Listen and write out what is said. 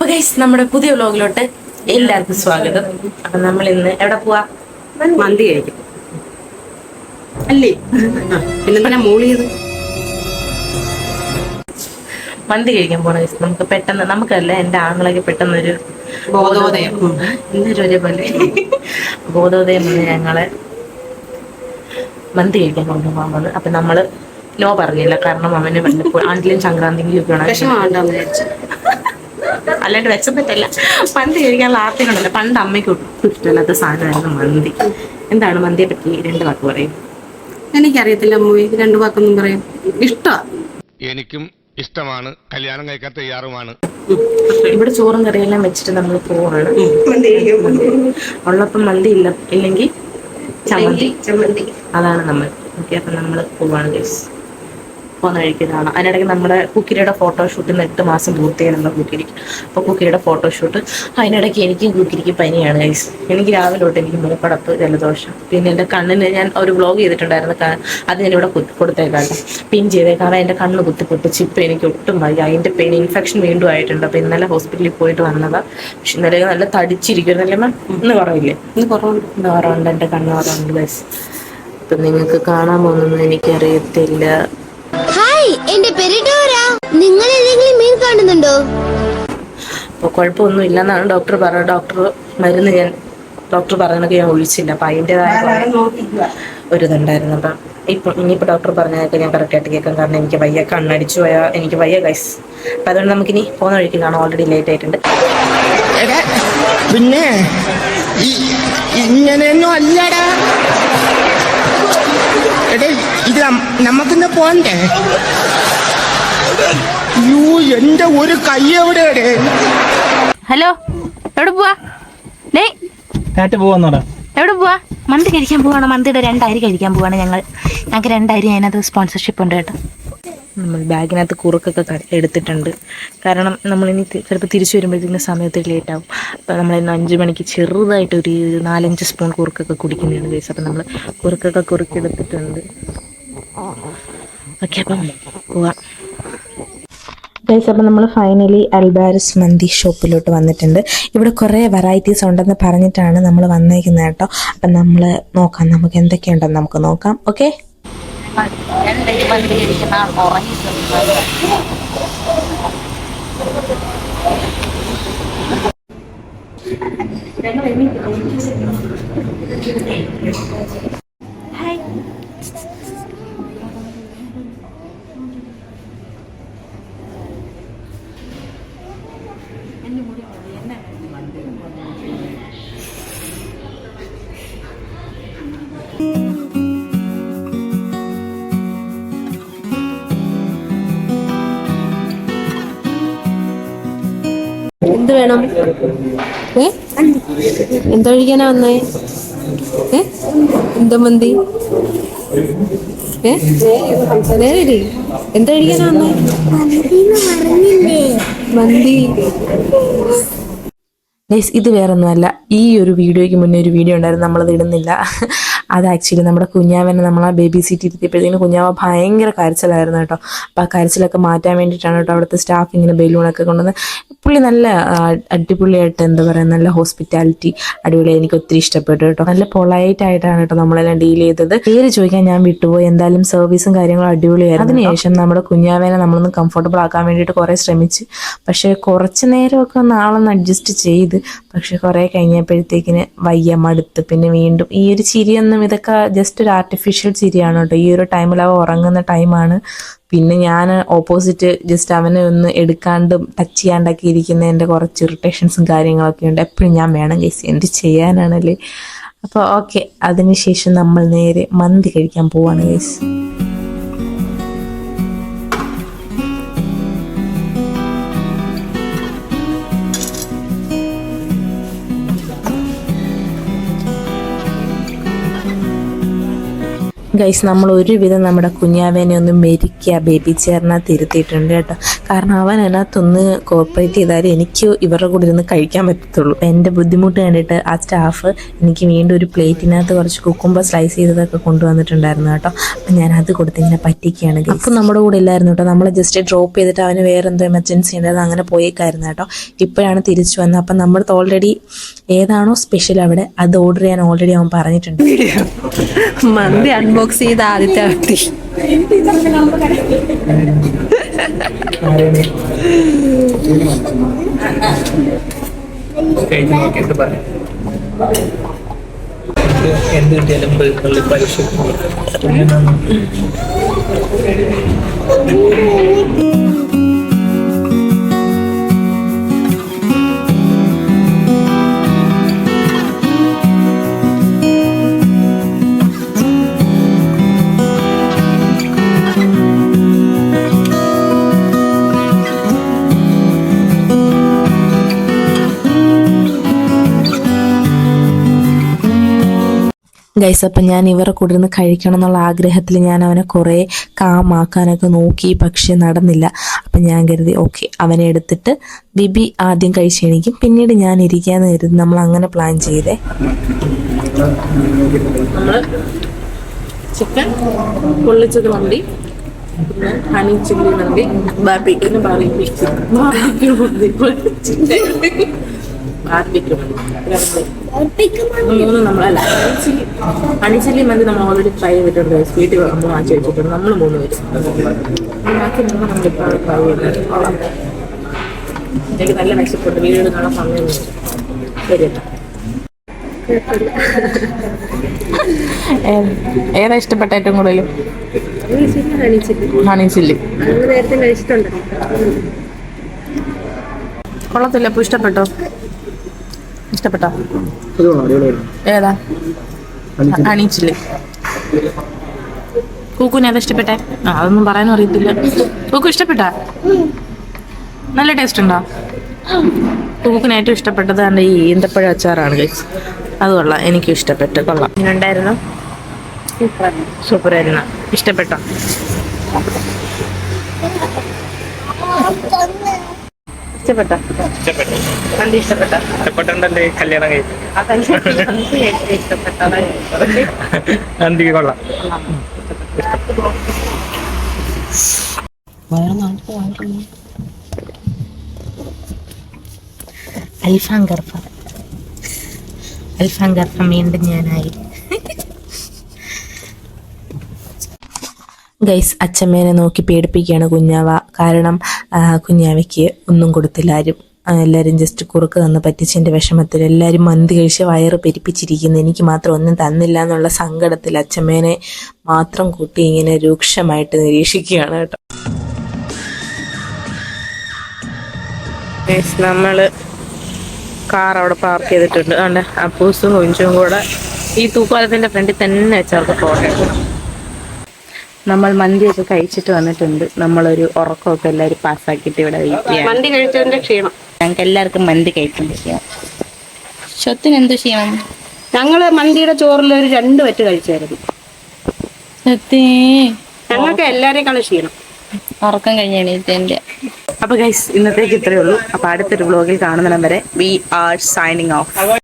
അപ്പൊ ഗൈസ് നമ്മുടെ പുതിയ വ്ലോഗിലോട്ട് എല്ലാവർക്കും സ്വാഗതം. അപ്പൊ നമ്മൾ ഇന്ന് എവിടെ പോവാ? മന്തി കഴിക്കും അല്ലേ? പിന്നെന്തിനാ മൂളിയത്? മന്തി കഴിക്കാൻ പോണ ഗൈസ്. നമുക്ക് പെട്ടെന്ന്, നമുക്കല്ല എന്റെ ആങ്ങളൊക്കെ പെട്ടെന്നൊരു ബോധോദയം. എല്ലാവരും ഒരേപോലെ ബോധോദയം വന്ന് ഞങ്ങളെ മന്തി കഴിക്കാൻ കൊണ്ടുപോകാൻ വന്നു. അപ്പൊ നമ്മള് നോ പറഞ്ഞില്ല, കാരണം അവന് വല്ലപ്പോൾ ആണ്ടിലും സംക്രാന്തിക്കും വിചാരിച്ചു. അല്ലാണ്ട് വെച്ചപ്പറ്റല്ല. മന്തി കഴിക്കാനുള്ള ആർത്തിനുണ്ടല്ലോ. പണ്ട് അമ്മയ്ക്ക് ഒട്ടും ഇഷ്ടമല്ലാത്ത സാധനമായിരുന്നു മന്തി. എന്താണ് മന്തിയെ പറ്റി 2 വാക്ക് പറയും? എനിക്കറിയത്തില്ല മൂവി, 2 വാക്കൊന്നും പറയും. ഇഷ്ടാ, എനിക്കും ഇഷ്ടമാണ്, കല്യാണം കഴിക്കാൻ തയ്യാറുമാണ്. ഇവിടെ ചോറും കറിയെല്ലാം വെച്ചിട്ട് നമ്മൾ പോവാണ്. ഉള്ളപ്പം മന്തി ഇല്ലെങ്കിൽ ചമ്മന്തി. അതാണ് നമ്മൾ. ഓക്കെ, അപ്പം നമ്മൾ പോവാണ് ഗൈസ്. പോകുന്ന കഴിക്കുന്നതാണ്. അതിനിടയ്ക്ക് നമ്മുടെ കുക്കിരിയുടെ ഫോട്ടോഷൂട്ടിന് 8 മാസം പൂർത്തിയായിരുന്നു കുക്കിരിക്ക്. അപ്പോൾ കുക്കിരിയുടെ ഫോട്ടോഷൂട്ട്. അതിനിടയ്ക്ക് എനിക്കും കുക്കിരിക്ക് പനിയാണ് ഗൈസ്. എനിക്ക് രാവിലെ തൊട്ട് എനിക്ക് മൂക്കടപ്പ്, ജലദോഷം. പിന്നെ എൻ്റെ കണ്ണിന് ഞാൻ ഒരു വ്ലോഗ് ചെയ്തിട്ടുണ്ടായിരുന്നു, അത് ഞാനിവിടെ കൊടുത്തേക്കാം, പിൻ ചെയ്തേക്കാം. എൻ്റെ കണ്ണ് കുത്തിപ്പൊട്ടിച്ച് ഇപ്പം എനിക്ക് ഒട്ടും വയ്യ. അതിൻ്റെ പെയിൻ ഇൻഫെക്ഷൻ വീണ്ടും ആയിട്ടുണ്ട്. അപ്പോൾ ഇന്നലെ ഹോസ്പിറ്റലിൽ പോയിട്ട് വന്നതാണ്. പക്ഷെ ഇന്നലെ നല്ല തടിച്ചിരിക്കുന്നില്ലേ മാം? ഇന്ന് കുറവില്ലേ? ഇന്ന് കുറവുണ്ട്. എൻ്റെ കണ്ണ് കുറവുണ്ട് ഗൈസ്. അപ്പം നിങ്ങൾക്ക് കാണാൻ പോകുന്നൊന്നും എനിക്കറിയത്തില്ല. ഹായ്, എന്റെ പേര് ഡോറ. നിങ്ങൾ ഏതെങ്കിലും മീൻ കാണുന്നുണ്ടോ? അപ്പോൾ കുഴപ്പമൊന്നും ഇല്ലെന്നാണ് ഡോക്ടർ പറഞ്ഞത്. മരുന്ന് ഡോക്ടർ പറഞ്ഞതൊക്കെ ഞാൻ ഒഴിച്ചില്ല. അപ്പം അതിൻ്റെതായ ഒരു ഇതുണ്ടായിരുന്നു. അപ്പം ഇനിയിപ്പോൾ ഡോക്ടർ പറഞ്ഞതൊക്കെ ഞാൻ കറക്റ്റായിട്ട് കേൾക്കാം, കാരണം എനിക്ക് വയ്യ. കണ്ണടിച്ചു പോയാൽ എനിക്ക് വയ്യ ഗൈസ്. അപ്പം അതുകൊണ്ട് നമുക്കിനി പോകുന്ന വഴിക്ക് കാണാം. ഓൾറെഡി ലേറ്റ് ആയിട്ടുണ്ട്. പിന്നെ ഇങ്ങനെയൊന്നും അല്ലടാ. എടേ, ഇത് നമുക്കിന്ന് പോണ്ടേ? യൂ, എന്റെ ഒരു കൈ എവിടെയാടേ? ഹലോ, എവിടെ പോവാ? എവിടെ പോവാ? മന്തി കഴിക്കാൻ പോവാണ്. മന്തിയുടെ 2 അരി കഴിക്കാൻ പോവാണ് ഞങ്ങൾക്ക് 2 അരി അതിനകത്ത് സ്പോൺസർഷിപ്പ് ഉണ്ട് കേട്ടോ. നമ്മൾ ബാഗിനകത്ത് കുറുക്കൊക്കെ എടുത്തിട്ടുണ്ട്, കാരണം നമ്മളിനി ചിലപ്പോൾ തിരിച്ചു വരുമ്പോഴത്തേക്കും സമയത്ത് ലേറ്റ് ആവും. അപ്പോൾ നമ്മളിന്ന് 5 മണിക്ക് ചെറുതായിട്ട് ഒരു 4-5 സ്പൂൺ കുറുക്കൊക്കെ കുടിക്കുന്നതാണ് ഗൈസ്. അപ്പം നമ്മൾ കുറുക്കൊക്കെ കുറുക്കെടുത്തിട്ടുണ്ട്. ഓക്കെ, അപ്പം പോവാം ഗൈസ്. അപ്പം നമ്മൾ ഫൈനലി അൽബാരിസ് മന്തി ഷോപ്പിലോട്ട് വന്നിട്ടുണ്ട്. ഇവിടെ കുറേ വെറൈറ്റീസ് ഉണ്ടെന്ന് പറഞ്ഞിട്ടാണ് നമ്മൾ വന്നേക്കുന്നത് കേട്ടോ. അപ്പം നമ്മൾ നോക്കാം, നമുക്ക് എന്തൊക്കെയുണ്ടെന്ന് നമുക്ക് നോക്കാം. ഓക്കെ, മന്തി കഴിക്കുന്ന ഹായ്. എന്ത് വേണം? എന്താ കഴിക്കാനാ വന്നേ? എന്താ മന്തി? നേരെ എന്താ കഴിക്കാനാ വന്നേ? മന്തി. ഇത് വേറൊന്നുമല്ല. ഈ ഒരു വീഡിയോയ്ക്ക് മുന്നേ ഒരു വീഡിയോ ഉണ്ടായിരുന്നു, നമ്മളത് ഇടുന്നില്ല. അത് ആക്ച്വലി നമ്മുടെ കുഞ്ഞാവനെ നമ്മൾ ആ ബേബി സീറ്റ് ഇരുത്തിയപ്പോഴത്തേക്കും കുഞ്ഞാവ ഭയങ്കര കരച്ചിലായിരുന്നു കേട്ടോ. അപ്പോൾ ആ കരച്ചിലൊക്കെ മാറ്റാൻ വേണ്ടിയിട്ടാണ് കേട്ടോ അവിടുത്തെ സ്റ്റാഫ് ഇങ്ങനെ ബലൂണൊക്കെ കൊണ്ടുവന്ന്. പുള്ളി നല്ല അടിപൊളിയായിട്ട്, എന്താ പറയുക, നല്ല ഹോസ്പിറ്റാലിറ്റി അടിപൊളിയായി. എനിക്ക് ഒത്തിരി ഇഷ്ടപ്പെട്ടു കേട്ടോ. നല്ല പൊളൈറ്റ് ആയിട്ടാണ് കേട്ടോ നമ്മളെല്ലാം ഡീൽ ചെയ്തത്. പേര് ചോദിക്കാൻ ഞാൻ വിട്ടുപോയി. എന്തായാലും സർവീസും കാര്യങ്ങളും അടിപൊളിയായിരുന്നു. അതിനുശേഷം നമ്മുടെ കുഞ്ഞാവേനെ നമ്മളൊന്ന് കംഫർട്ടബിൾ ആക്കാൻ വേണ്ടിയിട്ട് കുറേ ശ്രമിച്ച്. പക്ഷേ കുറച്ച് നേരമൊക്കെ ആളൊന്ന് അഡ്ജസ്റ്റ് ചെയ്ത്. പക്ഷെ കുറേ കഴിഞ്ഞപ്പോഴത്തേക്കിന് വയ്യ, മടുത്ത്. പിന്നെ വീണ്ടും ഈ ഒരു ചിരിയൊന്നും, ഇതൊക്കെ ജസ്റ്റ് ഒരു ആർട്ടിഫിഷ്യൽ ചിരിയാണ് കേട്ടോ. ഈ ഒരു ടൈമിൽ അവ ഉറങ്ങുന്ന ടൈമാണ്. പിന്നെ ഞാൻ ഓപ്പോസിറ്റ് ജസ്റ്റ് അവനെ ഒന്ന് എടുക്കാണ്ടും ടച്ച് ചെയ്യാണ്ടൊക്കെ ഇരിക്കുന്നതിൻ്റെ കുറച്ച് ഇറിറ്റേഷൻസും കാര്യങ്ങളൊക്കെ ഉണ്ട്. എപ്പോഴും ഞാൻ വേണം ഗൈസ്, എന്ത് ചെയ്യാനാണല്ലേ. അപ്പോൾ ഓക്കെ, അതിനുശേഷം നമ്മൾ നേരെ മന്തി കഴിക്കാൻ പോവാണ് ഗൈസ്. ഗൈസ്, നമ്മൾ ഒരുവിധം നമ്മുടെ കുഞ്ഞാവേനെ ഒന്ന് മെരിക്കുക ബേബി ചെയറിനകത്ത് ഇരുത്തിയിട്ടുണ്ട് കേട്ടോ. കാരണം അവൻ അതിനകത്തൊന്ന് കോപ്പറേറ്റ് ചെയ്താലേ എനിക്ക് ഇവരുടെ കൂടെ ഇരുന്ന് കഴിക്കാൻ പറ്റത്തുള്ളൂ. എൻ്റെ ബുദ്ധിമുട്ട് കണ്ടിട്ട് ആ സ്റ്റാഫ് എനിക്ക് വീണ്ടും ഒരു പ്ലേറ്റിനകത്ത് കുറച്ച് കുക്കുംബർ സ്ലൈസ് ചെയ്തതൊക്കെ കൊണ്ടുവന്നിട്ടുണ്ടായിരുന്നു കേട്ടോ. അപ്പം ഞാൻ അത് കൊടുത്ത് ഇങ്ങനെ പറ്റിക്കുകയാണ്. അപ്പം നമ്മുടെ കൂടെ ഇല്ലായിരുന്നു കേട്ടോ, നമ്മൾ ജസ്റ്റ് ഡ്രോപ്പ് ചെയ്തിട്ട് അവന് വേറെ എന്തോ എമർജൻസി ഉണ്ടായിരുന്നു, അങ്ങനെ പോയേക്കായിരുന്നു കേട്ടോ. ഇപ്പോഴാണ് തിരിച്ചു വന്നത്. അപ്പം നമ്മൾക്ക് ഓൾറെഡി ഏതാണോ സ്പെഷ്യൽ അവിടെ അത് ഓർഡർ ചെയ്യാൻ ഓൾറെഡി അവൻ പറഞ്ഞിട്ടുണ്ട്. മന്തി അൺബോക്സ് ചെയ്ത ആദ്യത്തെ വ്യക്തി. എന്ത് കിട്ടിയാലും പരീക്ഷ ഗൈസ്, അപ്പം ഞാൻ ഇവരെ കൂടെ ഇരുന്ന് കഴിക്കണം എന്നുള്ള ആഗ്രഹത്തിൽ ഞാൻ അവനെ കുറേ കാമാക്കാനൊക്കെ നോക്കി, പക്ഷെ നടന്നില്ല. അപ്പം ഞാൻ കരുതി ഓക്കെ അവനെ എടുത്തിട്ട് ബിബി ആദ്യം കഴിച്ചെണിക്കും, പിന്നീട് ഞാൻ ഇരിക്കാന്ന് കരുതി നമ്മൾ അങ്ങനെ പ്ലാൻ ചെയ്തേ. നമ്മൾ ചിക്കൻ പൊള്ളിച്ചത് മന്തി, പിന്നെ ഹണി ചില്ലി മന്തി, ബാർബിക്യൂ മൂന്ന് നമ്മളല്ല ഹണി ചില്ലി മന്തി നമ്മൾ ഓൾറെഡി ട്രൈ ചെയ്തിട്ടുണ്ട്. വീട്ടിൽ നമ്മൾ വാങ്ങിച്ച് വെച്ചിട്ടുണ്ട് നമ്മൾ 3 പേര്. ബാക്കി നമ്മളിപ്പോൾ ട്രൈ ചെയ്യുന്നത്. എനിക്ക് നല്ല വിശപ്പുണ്ട്, വീട് കാണാൻ സമയം ശരിയല്ല. ഏതാ ഇഷ്ടപ്പെട്ട ഏറ്റവും കൂടുതൽ? Honey chilli. ഹണി ചില്ലി നേരത്തെ കഴിച്ചിട്ടുണ്ട്. കൊള്ളത്തില്ല. അപ്പോൾ ഇഷ്ടപ്പെട്ടോ? ഇഷ്ടപ്പെട്ടോ? ഏതാ? Honey chilli. കൂക്കുന് ഏതാ ഇഷ്ടപ്പെട്ടെ? അതൊന്നും പറയാനും അറിയത്തില്ല. കൂക്കു ഇഷ്ടപ്പെട്ടാ? നല്ല ടേസ്റ്റ് ഉണ്ടോ? കൂക്കിന് ഏറ്റവും ഇഷ്ടപ്പെട്ടത് എൻ്റെ ഈ ഈന്തപ്പഴ അച്ചാറാണ് ഗൈസ്. അത് കൊള്ളാം, എനിക്കും ഇഷ്ടപ്പെട്ടു. കൊള്ളാം. ഉണ്ടായിരുന്നു, സൂപ്പറായിരുന്നു. ഇഷ്ടപ്പെട്ടോ? ഇഷ്ടപ്പെട്ടോ? മന്തി ഇഷ്ടപ്പെട്ടോ? ഇഷ്ടപ്പെട്ടുണ്ടല്ലേ കല്യാണം കഴിച്ചു ഇഷ്ടപ്പെട്ടോ? നന്ദിക്ക് കൊള്ളാം. അൽഫാം ഗർഫ വീണ്ടും ഞാനായി. ഗൈസ്, അച്ഛമ്മേനെ നോക്കി പേടിപ്പിക്കുകയാണ് കുഞ്ഞാവ. കാരണം കുഞ്ഞാവയ്ക്ക് ഒന്നും കൊടുത്തില്ല ആരും. എല്ലാവരും ജസ്റ്റ് കുറുക്ക് തന്ന് പറ്റിച്ചതിൻ്റെ വിഷമത്തിൽ എല്ലാവരും മന്തി കഴിച്ച് വയറ് പെരിപ്പിച്ചിരിക്കുന്നു. എനിക്ക് മാത്രം ഒന്നും തന്നില്ല എന്നുള്ള സങ്കടത്തിൽ അച്ഛമ്മേനെ മാത്രം കൂട്ടി ഇങ്ങനെ രൂക്ഷമായിട്ട് നിരീക്ഷിക്കുകയാണ് കേട്ടോ. നമ്മൾ കാർ അവിടെ പാർക്ക് ചെയ്തിട്ടുണ്ട്. അതുകൊണ്ട് അപ്പൂസും കുഞ്ചും കൂടെ ഈ തൂക്കുപാലത്തിൻ്റെ ഫ്രണ്ടിൽ തന്നെ വെച്ചവർക്ക് ഫോട്ടോ. നമ്മൾ മന്തിയൊക്കെ കഴിച്ചിട്ട് വന്നിട്ടുണ്ട്. നമ്മളൊരു ഉറക്കമൊക്കെ എല്ലാവരും പാസ്സാക്കിയിട്ട് ഇവിടെ വെയിറ്റ് ചെയ്യാം. മന്തി കഴിച്ചതിന്റെ ക്ഷീണം. ഞങ്ങൾക്ക് എല്ലാവർക്കും മന്തി കഴിക്കേണ്ട ക്ഷീണം. സ്വത്തിന് എന്ത് ചെയ്യണം? ഞങ്ങള് മന്തിയുടെ ചോറിൽ ഒരു 2 വറ്റ് കഴിച്ചായിരുന്നു. ഞങ്ങൾക്ക് എല്ലാവരെക്കാളും ക്ഷീണം. ഉറക്കം കഴിഞ്ഞാണ്. അപ്പോൾ ഗൈസ്, ഇന്നത്തേക്ക് ഇത്രയേ ഉള്ളൂ. അപ്പോൾ അടുത്തൊരു വ്ളോഗിൽ കാണുന്നിടം വരെ വി ആർ സൈനിങ് ഓഫ്.